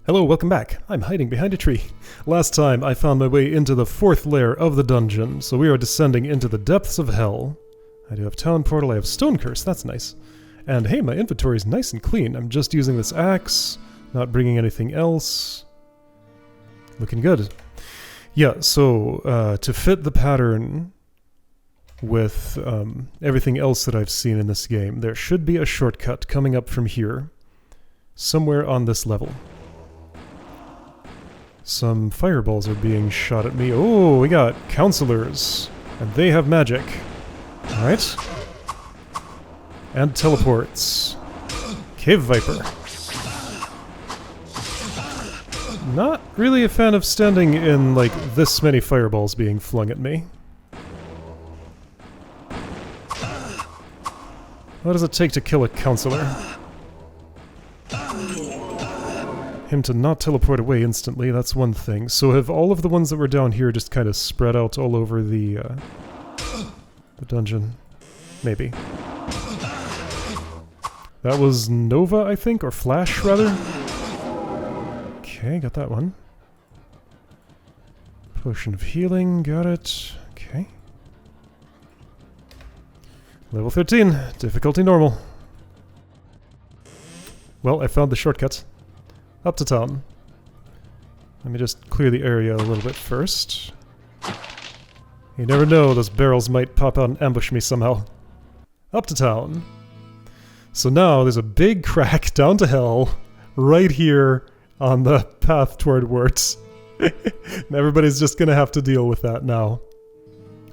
Hello, welcome back. I'm hiding behind a tree. Last time I found my way into the 4th layer of the dungeon, so we are descending into the depths of hell. I do have Town Portal, I have Stone Curse, that's nice. And hey, my inventory is nice and clean. I'm just using this axe, not bringing anything else. Looking good. Yeah, so to fit the pattern with everything else that I've seen in this game, there should be a shortcut coming up from here, somewhere on this level. Some fireballs are being shot at me. Oh, we got counselors, and they have magic. Alright. And teleports. Cave Viper. Not really a fan of standing in, like, this many fireballs being flung at me. What does it take to kill a counselor? Him to not teleport away instantly, that's one thing. So have all of the ones that were down here just kind of spread out all over the dungeon? Maybe. That was Nova, I think? Or Flash, rather? Okay, got that one. Potion of Healing, got it. Okay. Level 13, difficulty normal. Well, I found the shortcut. Up to town. Let me just clear the area a little bit first. You never know, those barrels might pop out and ambush me somehow. Up to town. So now there's a big crack down to hell right here on the path toward Wirtz. And everybody's just gonna have to deal with that now.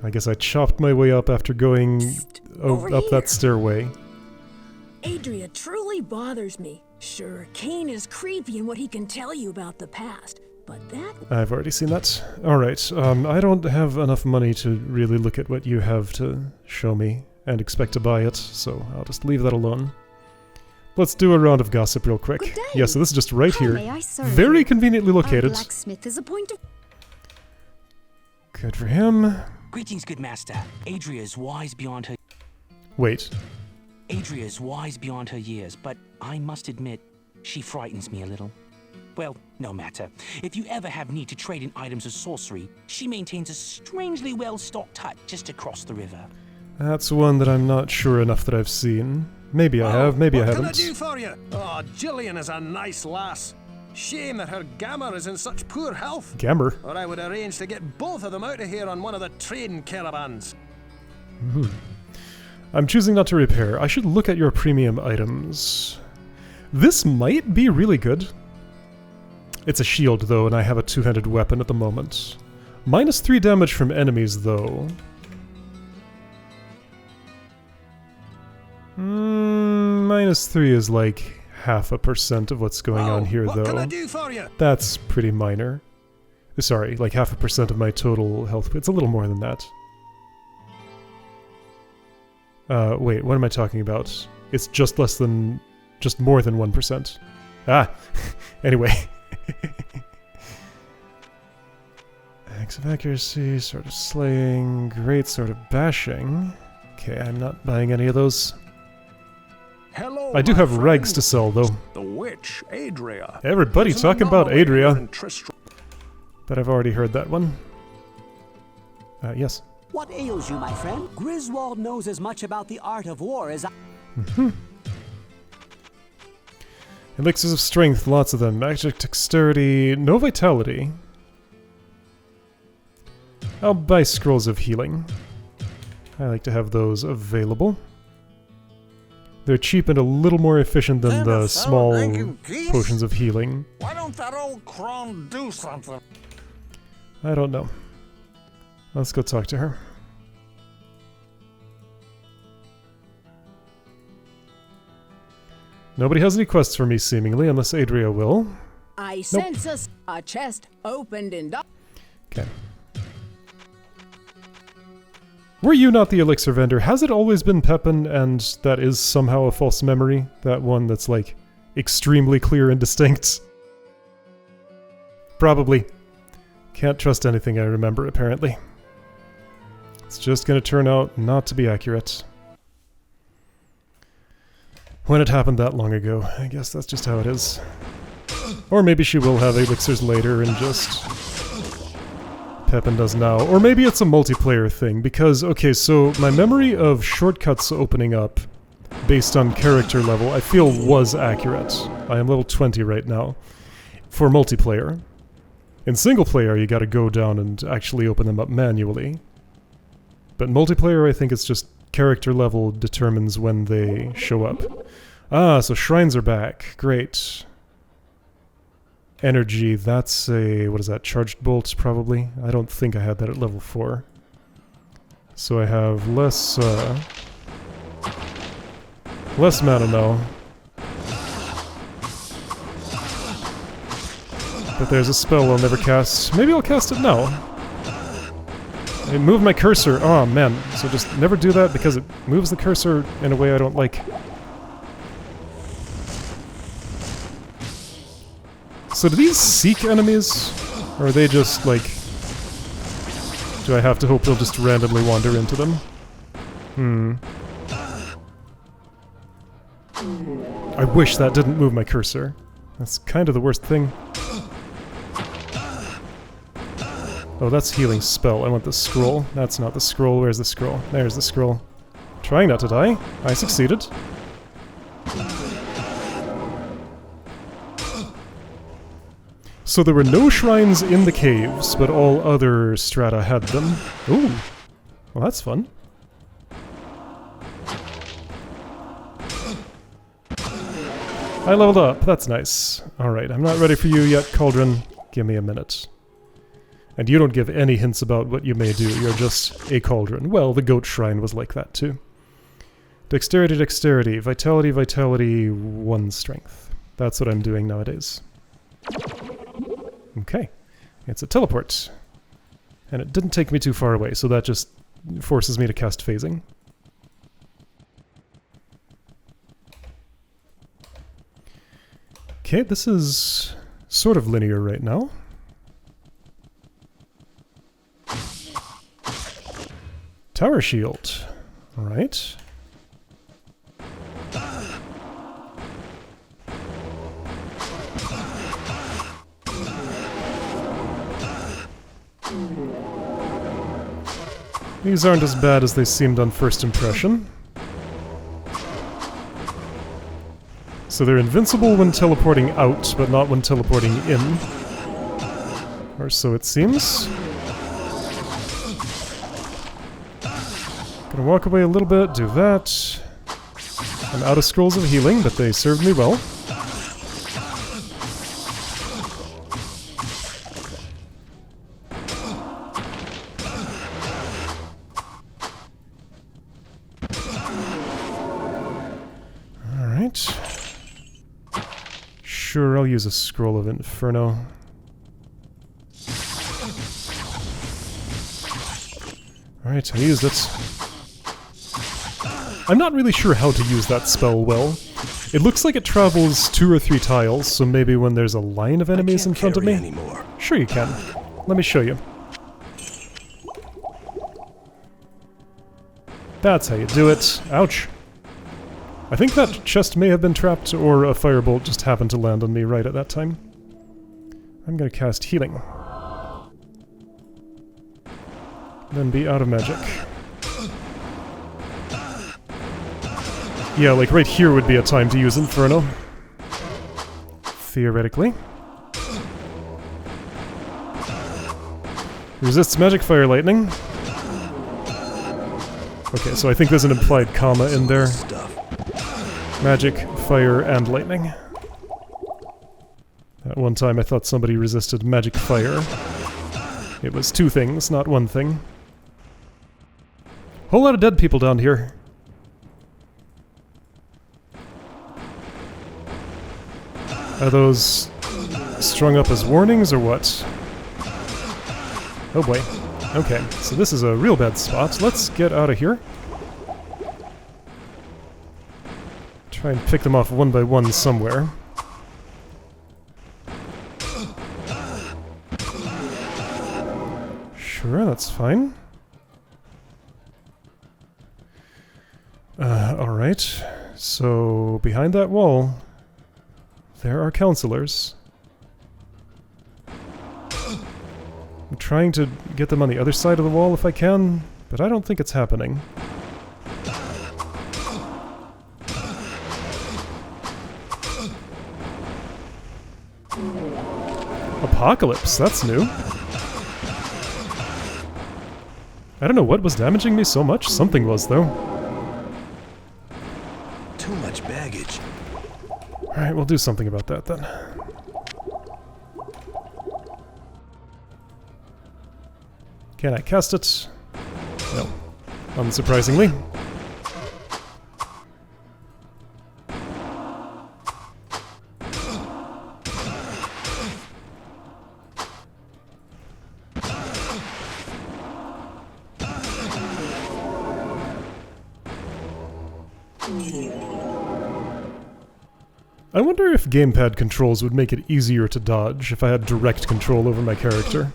I guess I chopped my way up after going up that stairway. Adria truly bothers me. Sure, Kane is creepy in what he can tell you about the past, but that... I've already seen that. Alright, I don't have enough money to really look at what you have to show me and expect to buy it, so I'll just leave that alone. Let's do a round of gossip real quick. Yeah, so this is just right here. Very conveniently located. Blacksmith is a point of... Good for him. Greetings, good master. Adria is wise beyond her... Wait. Adria is wise beyond her years, but I must admit, she frightens me a little. Well, no matter. If you ever have need to trade in items of sorcery, she maintains a strangely well-stocked hut just across the river. That's one that I'm not sure enough that I've seen. Maybe I have, maybe I haven't. What can I do for you? Oh, Gillian is a nice lass. Shame that her Gammer is in such poor health. Gammer? Or I would arrange to get both of them out of here on one of the trading caravans. I'm choosing not to repair. I should look at your premium items. This might be really good. It's a shield, though, and I have a two-handed weapon at the moment. -3 damage from enemies, though. -3 is like 0.5% of what's going on here, though. What can I do for you? That's pretty minor. Sorry, like 0.5% of my total health. It's a little more than that. Wait, what am I talking about? It's just more than 1%. Ah! Anyway. Axe of Accuracy, Sword of Slaying, Great Sword of Bashing. Okay, I'm not buying any of those. Hello, I do have rags to sell, though. The witch, Adria. Everybody talking about Adria. But I've already heard that one. Yes. What ails you, my friend? Griswold knows as much about the art of war as I... Elixirs of Strength, lots of them. Magic Dexterity, no Vitality. I'll buy Scrolls of Healing. I like to have those available. They're cheap and a little more efficient than the small potions of healing. Why don't that old crone do something? I don't know. Let's go talk to her. Nobody has any quests for me, seemingly, unless Adria will. I sense a chest opened in... Okay. Were you not the elixir vendor? Has it always been Pepin, and that is somehow a false memory? That one that's, like, extremely clear and distinct? Probably. Can't trust anything I remember, apparently. It's just gonna turn out not to be accurate. When it happened that long ago. I guess that's just how it is. Or maybe she will have elixirs later and just... Pepin does now. Or maybe it's a multiplayer thing, because, okay, so my memory of shortcuts opening up based on character level, I feel was accurate. I am level 20 right now. For multiplayer. In single player, you gotta go down and actually open them up manually. But multiplayer, I think it's just character level determines when they show up. Ah, so shrines are back. Great. Energy, that's a... what is that? Charged bolt, probably? I don't think I had that at level 4. So I have less, less mana now. But there's a spell I'll never cast. Maybe I'll cast it now. I moved my cursor. Oh man, so just never do that because it moves the cursor in a way I don't like. So do these seek enemies? Or are they just like... do I have to hope they'll just randomly wander into them? I wish that didn't move my cursor. That's kind of the worst thing. Oh, that's healing spell. I want the scroll. That's not the scroll. Where's the scroll? There's the scroll. Trying not to die. I succeeded. So there were no shrines in the caves, but all other strata had them. Ooh. Well, that's fun. I leveled up. That's nice. Alright, I'm not ready for you yet, Cauldron. Give me a minute. And you don't give any hints about what you may do. You're just a Cauldron. Well, the goat shrine was like that, too. Dexterity, dexterity. Vitality, vitality, 1 strength. That's what I'm doing nowadays. Okay. It's a teleport. And it didn't take me too far away, so that just forces me to cast phasing. Okay, this is sort of linear right now. Tower shield. Alright. These aren't as bad as they seemed on first impression. So they're invincible when teleporting out, but not when teleporting in. Or so it seems. Gonna walk away a little bit, do that. I'm out of scrolls of healing, but they served me well. Alright. Sure, I'll use a scroll of Inferno. Alright, I used it. I'm not really sure how to use that spell well. It looks like it travels 2 or 3 tiles, so maybe when there's a line of enemies in front of me... Anymore. Sure you can. Let me show you. That's how you do it. Ouch. I think that chest may have been trapped, or a firebolt just happened to land on me right at that time. I'm gonna cast healing. Then be out of magic. Yeah, like right here would be a time to use Inferno. Theoretically. Resists magic, fire, lightning. Okay, so I think there's an implied comma in there. Magic, fire, and lightning. At one time I thought somebody resisted magic fire. It was 2 things, not 1 thing. Whole lot of dead people down here. Are those strung up as warnings or what? Oh boy. Okay, so this is a real bad spot. Let's get out of here. Try and pick them off one by one somewhere. Sure, that's fine. Alright. So, behind that wall, there are counselors. trying to get them on the other side of the wall if I can, but I don't think it's happening. Apocalypse, that's new. I don't know what was damaging me so much. Something was, though. Too much baggage. Alright, we'll do something about that then. Can I cast it? No. Unsurprisingly. I wonder if gamepad controls would make it easier to dodge if I had direct control over my character.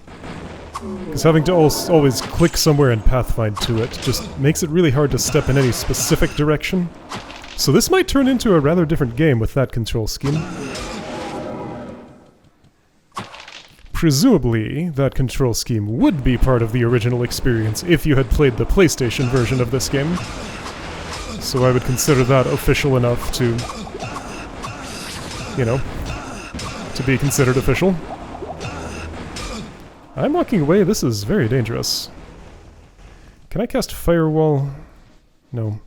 Because having to always click somewhere and pathfind to it just makes it really hard to step in any specific direction. So this might turn into a rather different game with that control scheme. Presumably, that control scheme would be part of the original experience if you had played the PlayStation version of this game. So I would consider that official enough to, you know, to be considered official. I'm walking away, this is very dangerous. Can I cast Firewall? No.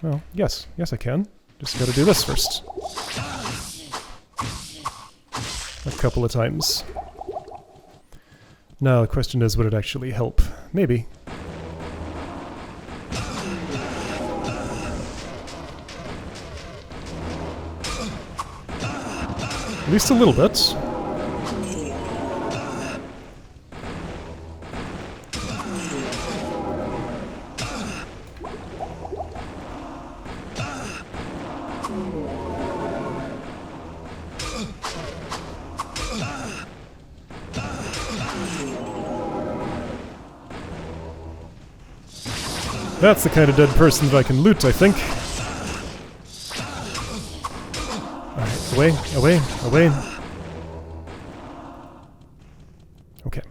Well, yes. Yes I can. Just gotta do this first. A couple of times. Now the question is, would it actually help? Maybe. At least a little bit. That's the kind of dead person that I can loot, I think. Alright, away, away, away. Okay.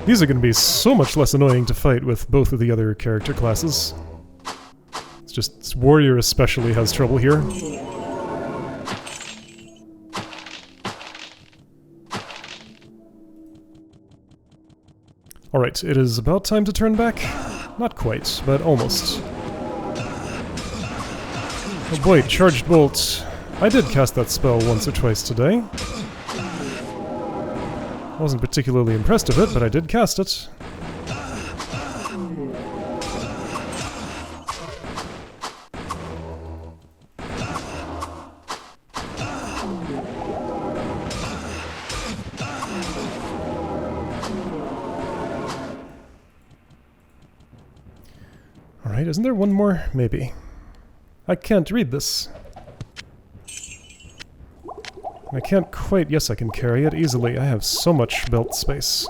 These are going to be so much less annoying to fight with both of the other character classes. It's just Warrior especially has trouble here. Alright, it is about time to turn back. Not quite, but almost. Oh boy, Charged Bolt. I did cast that spell once or twice today. Wasn't particularly impressed with it, but I did cast it. Alright, isn't there one more? Maybe. I can't read this. I can't quite... Yes, I can carry it easily. I have so much belt space.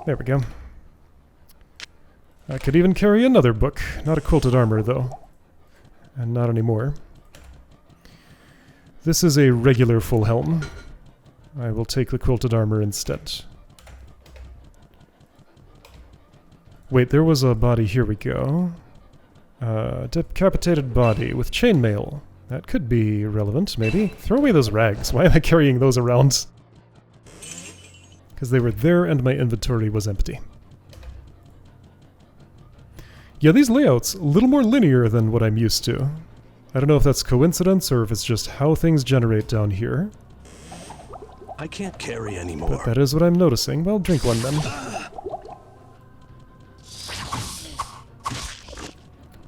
There we go. I could even carry another book. Not a quilted armor, though. And not anymore. This is a regular full helm. I will take the quilted armor instead. Wait, there was a body. Here we go. Decapitated body with chainmail. That could be relevant, maybe. Throw away those rags. Why am I carrying those around? Because they were there and my inventory was empty. Yeah, these layouts, a little more linear than what I'm used to. I don't know if that's coincidence or if it's just how things generate down here. I can't carry anymore. But that is what I'm noticing. Well, drink one then.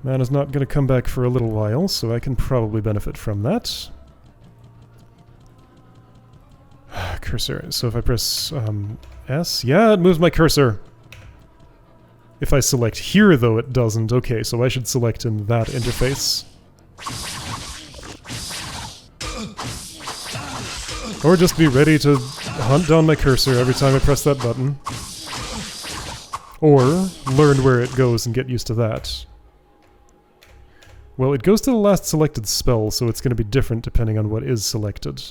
Man is not going to come back for a little while, so I can probably benefit from that. Cursor. So if I press S, yeah, it moves my cursor. If I select here, though, it doesn't. Okay, so I should select in that interface. Or just be ready to hunt down my cursor every time I press that button. Or learn where it goes and get used to that. Well, it goes to the last selected spell, so it's going to be different depending on what is selected.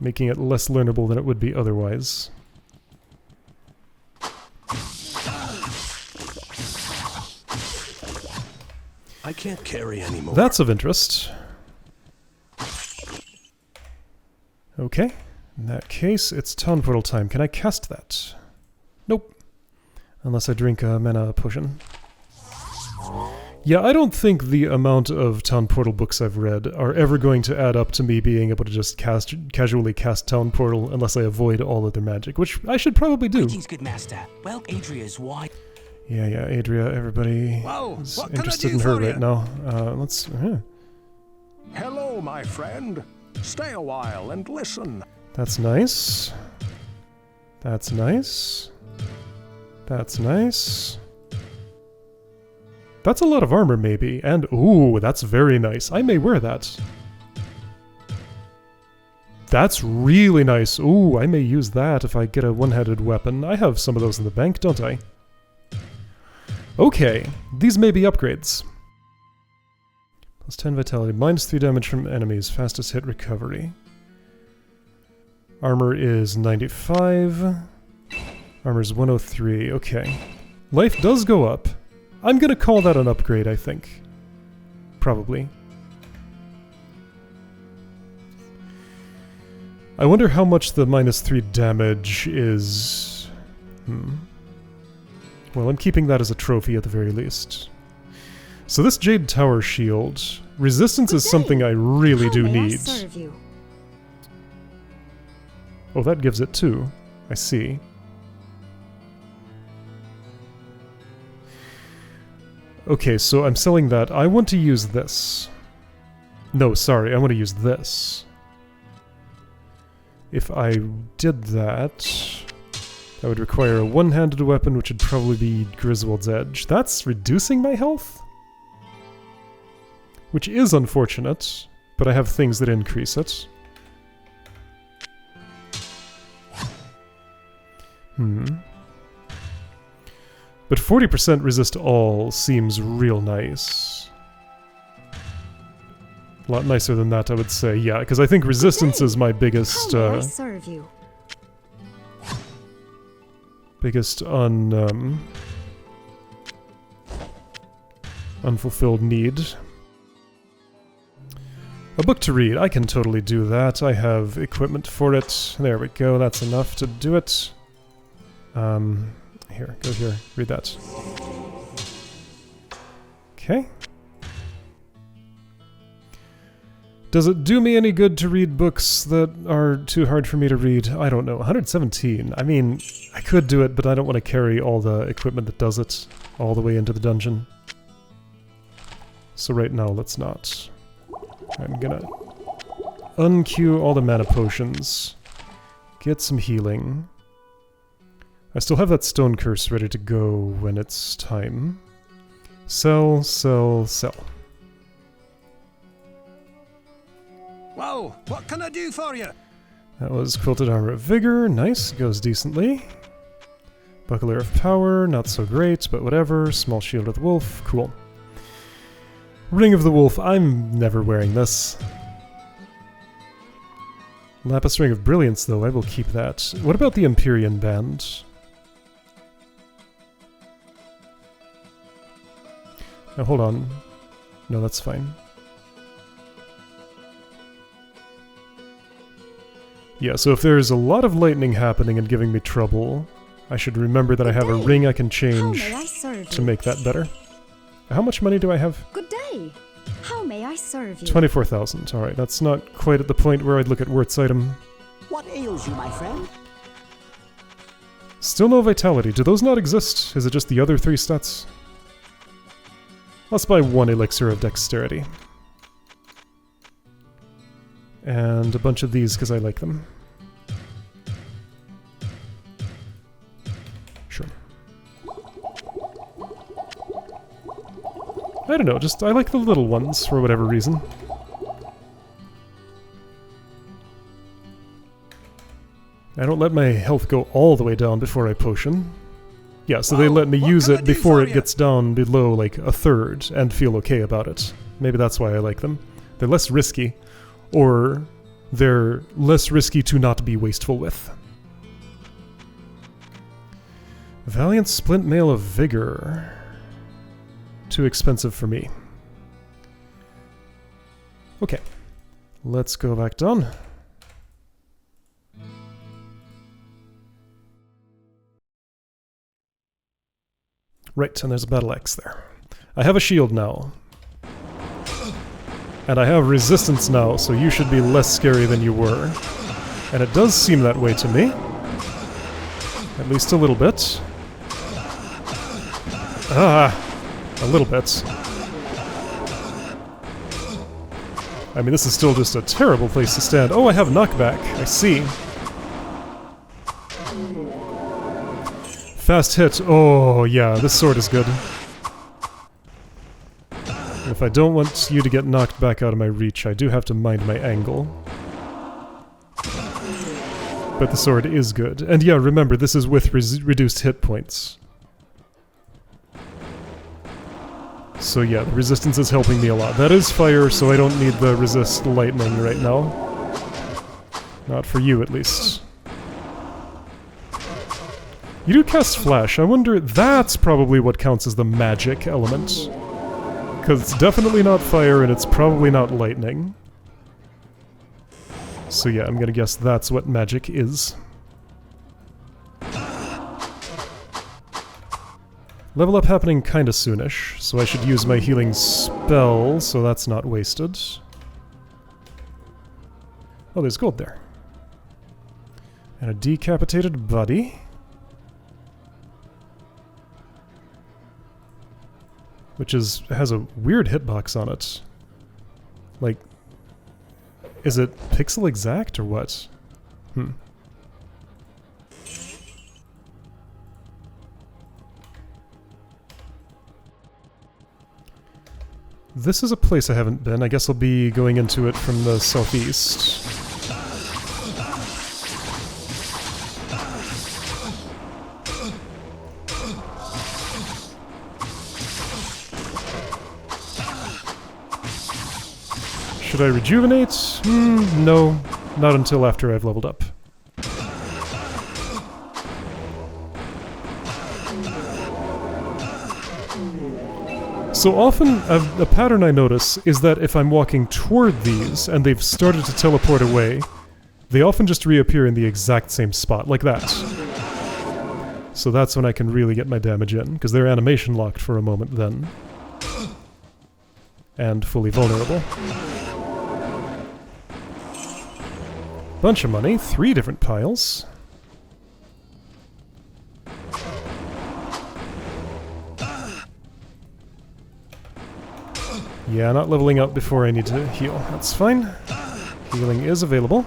Making it less learnable than it would be otherwise. I can't carry anymore. That's of interest. Okay. In that case, it's Town Portal time. Can I cast that? Nope. Unless I drink a mana potion. Yeah, I don't think the amount of Town Portal books I've read are ever going to add up to me being able to just casually cast Town Portal unless I avoid all other magic, which I should probably do. Greetings, good master. Well, Adria's why. Yeah, Adria, everybody Well, is what can I interested do in her for you? right now. Let's... Hello, my friend. Stay a while and listen. That's nice. That's nice. That's nice. That's a lot of armor, maybe. And, ooh, that's very nice. I may wear that. That's really nice. Ooh, I may use that if I get a one-handed weapon. I have some of those in the bank, don't I? Okay, these may be upgrades. Plus 10 vitality, minus 3 damage from enemies, fastest hit recovery. Armor is 95. Armor is 103, okay. Life does go up. I'm gonna call that an upgrade, I think. Probably. I wonder how much the minus 3 damage is... Well, I'm keeping that as a trophy at the very least. So this Jade Tower Shield, resistance is something I really do need. Oh, that gives it 2. I see. Okay, so I'm selling that. I want to use this. No, sorry, I want to use this. If I did that, that would require a one-handed weapon, which would probably be Griswold's Edge. That's reducing my health? Which is unfortunate, but I have things that increase it. But 40% resist all seems real nice. A lot nicer than that, I would say. Yeah, because I think resistance is my biggest... How may I serve you? Biggest unfulfilled need. A book to read. I can totally do that. I have equipment for it. There we go. That's enough to do it. Here, go here. Read that. Okay. Does it do me any good to read books that are too hard for me to read? I don't know. 117. I mean, I could do it, but I don't want to carry all the equipment that does it all the way into the dungeon. So right now, let's not. I'm gonna unqueue all the mana potions. Get some healing. I still have that stone curse ready to go when it's time. Sell, sell, sell. Well, what can I do for you? That was Quilted Armor of Vigor. Nice, goes decently. Buckler of Power, not so great, but whatever. Small Shield of the Wolf, cool. Ring of the Wolf, I'm never wearing this. Lapis Ring of Brilliance, though, I will keep that. What about the Empyrean Band? Now hold on. No, that's fine. Yeah, so if there's a lot of lightning happening and giving me trouble, I should remember that I have a ring I can change to make that better. How much money do I have? Good day. How may I serve you? 24,000. Alright, that's not quite at the point where I'd look at Wirt's item. What ails you, my friend? Still no vitality. Do those not exist? Is it just the other 3 stats? Let's buy 1 elixir of dexterity. And a bunch of these because I like them. Sure. I don't know, just I like the little ones for whatever reason. I don't let my health go all the way down before I potion. Yeah, so they let me what use can I it do before for it ya? gets down below like a third and feel okay about it. Maybe that's why I like them. They're less risky, or they're less risky to not be wasteful with. Valiant Splint Mail of Vigor. Too expensive for me. Okay, let's go back down. Right, and there's a battle axe there. I have a shield now. And I have resistance now, so you should be less scary than you were. And it does seem that way to me. At least a little bit. Ah! A little bit. I mean, this is still just a terrible place to stand. Oh, I have knockback. I see. Fast hit. Oh, yeah, this sword is good. If I don't want you to get knocked back out of my reach, I do have to mind my angle. But the sword is good. And yeah, remember, this is with reduced hit points. So yeah, the resistance is helping me a lot. That is fire, so I don't need the resist lightning right now. Not for you, at least. You do cast flash. I wonder, that's probably what counts as the magic element. Because it's definitely not fire, and it's probably not lightning. So yeah, I'm gonna guess that's what magic is. Level up happening kinda soonish, so I should use my healing spell, so that's not wasted. Oh, there's gold there. And a decapitated body. Which has a weird hitbox on it. Like, is it pixel exact or what? This is a place I haven't been. I guess I'll be going into it from the southeast. Should I rejuvenate? No, not until after I've leveled up. So often, a pattern I notice is that if I'm walking toward these and they've started to teleport away, they often just reappear in the exact same spot, like that. So that's when I can really get my damage in, because they're animation locked for a moment then. And fully vulnerable. Bunch of money, 3 different piles. Yeah, not leveling up before I need to heal. That's fine. Healing is available.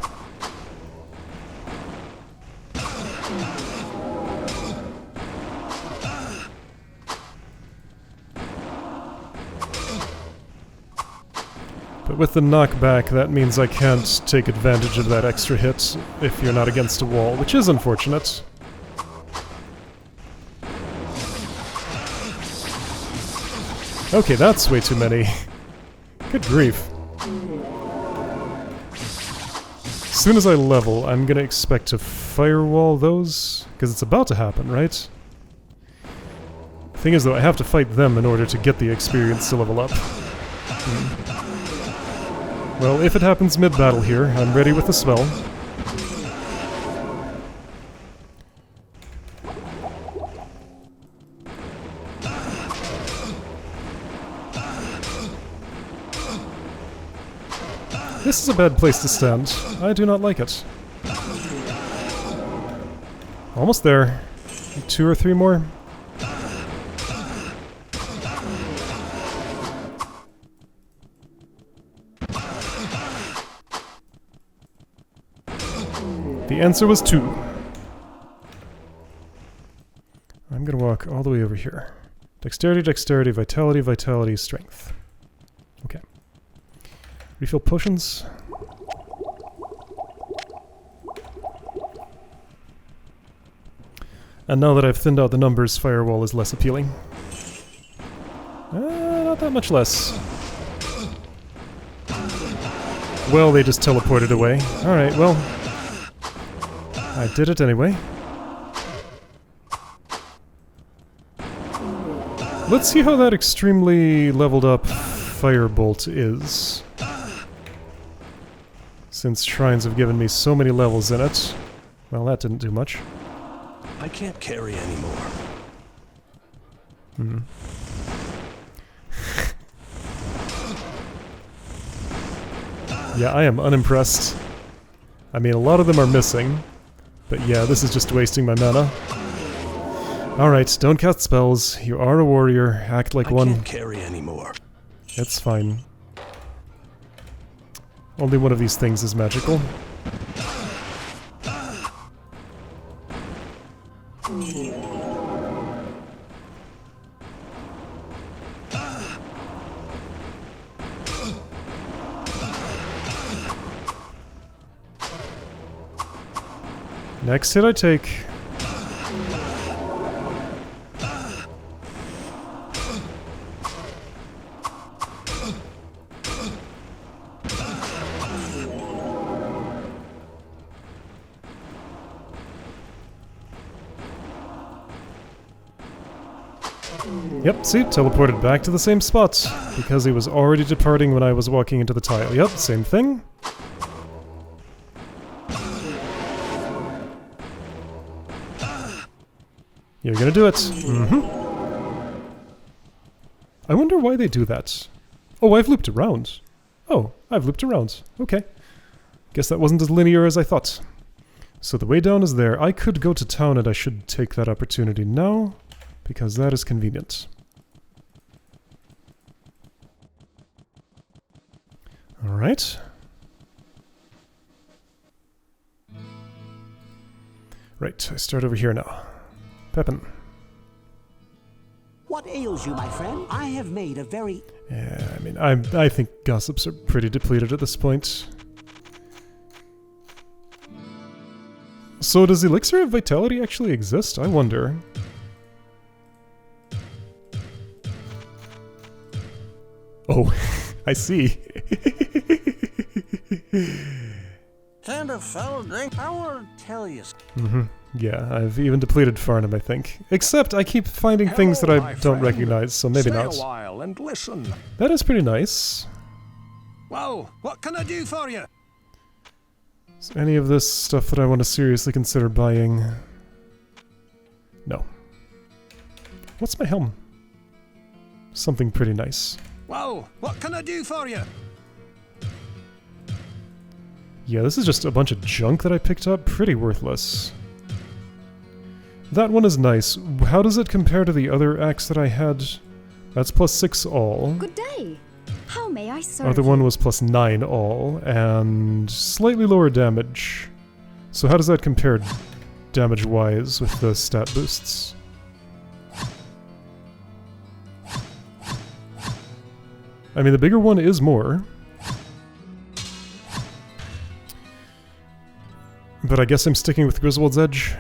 But with the knockback, that means I can't take advantage of that extra hit if you're not against a wall, which is unfortunate. Okay, that's way too many. Good grief. As soon as I level, I'm gonna expect to firewall those, because it's about to happen, right? Thing is, though, I have to fight them in order to get the experience to level up. Well, if it happens mid-battle here, I'm ready with the spell. This is a bad place to stand. I do not like it. Almost there. 2 or 3 more. The answer was 2. I'm gonna walk all the way over here. Dexterity, dexterity, vitality, vitality, strength. Okay. Refill potions. And now that I've thinned out the numbers, Firewall is less appealing. Not that much less. Well, they just teleported away. Alright, well. I did it anyway. Let's see how that extremely leveled up Firebolt is. Since Shrines have given me so many levels in it. Well, that didn't do much. I can't carry anymore. Hmm. Yeah, I am unimpressed. I mean, a lot of them are missing. But yeah, this is just wasting my mana. Alright, don't cast spells. You are a warrior. Act like one. I can't carry anymore. It's fine. Only one of these things is magical. Next hit I take. Yep, see, teleported back to the same spot, because he was already departing when I was walking into the tile. Yep, same thing. You're gonna do it. Mm-hmm. I wonder why they do that. Oh, I've looped around. Oh, I've looped around. Okay. Guess that wasn't as linear as I thought. So the way down is there. I could go to town and I should take that opportunity now, because that is convenient. Alright. Right, I start over here now. Pepin. What ails you, my friend? I have made a very... Yeah, I mean, I think gossips are pretty depleted at this point. So does Elixir of Vitality actually exist? I wonder. Oh, I see. Kind of fell drink. I want to tell you. Mm-hmm. Yeah, I've even depleted Farnham, I think. Except I keep finding things that I don't recognize, so maybe not. Stay a while and listen. That is pretty nice. Well, what can I do for you? Is any of this stuff that I want to seriously consider buying? No. What's my helm? Something pretty nice. Well, what can I do for you? Yeah, this is just a bunch of junk that I picked up. Pretty worthless. That one is nice. How does it compare to the other axe that I had? That's +6 all. Good day. How may I serve Other you? one was +9 all, and slightly lower damage. So how does that compare damage-wise with the stat boosts? I mean, the bigger one is more. But I guess I'm sticking with Griswold's Edge.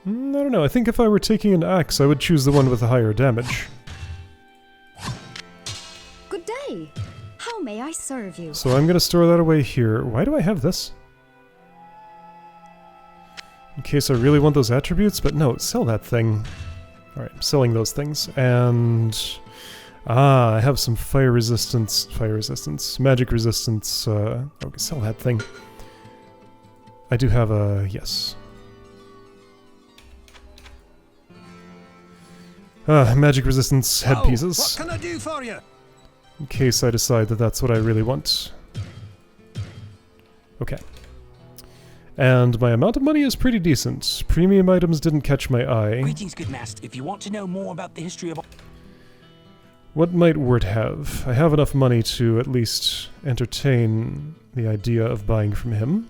I don't know, I think if I were taking an axe, I would choose the one with the higher damage. Good day. How may I serve you? So I'm gonna store that away here. Why do I have this? In case I really want those attributes, but no, sell that thing. Alright, I'm selling those things. And... I have some fire resistance, magic resistance, okay, sell that thing. I do have a... yes. Magic resistance headpieces. What can I do for you? In case I decide that that's what I really want. Okay. And my amount of money is pretty decent. Premium items didn't catch my eye. Greetings, good master. If you want to know more about the history of... What might Wirt have? I have enough money to at least entertain the idea of buying from him.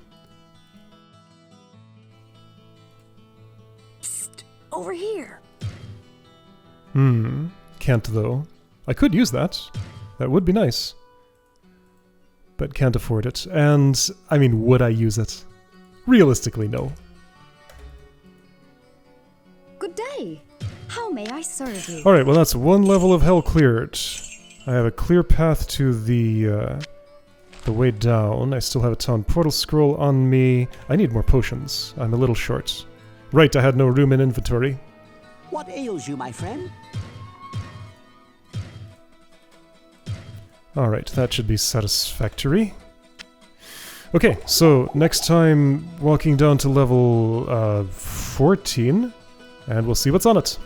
Psst, over here. Can't though. I could use that. That would be nice. But can't afford it. And, I mean, would I use it? Realistically, no. Good day. How may I serve you? Alright, well that's one level of hell cleared. I have a clear path to the way down. I still have a town portal scroll on me. I need more potions. I'm a little short. Right, I had no room in inventory. What ails you, my friend? Alright, that should be satisfactory. Okay, so next time walking down to level 14, and we'll see what's on it.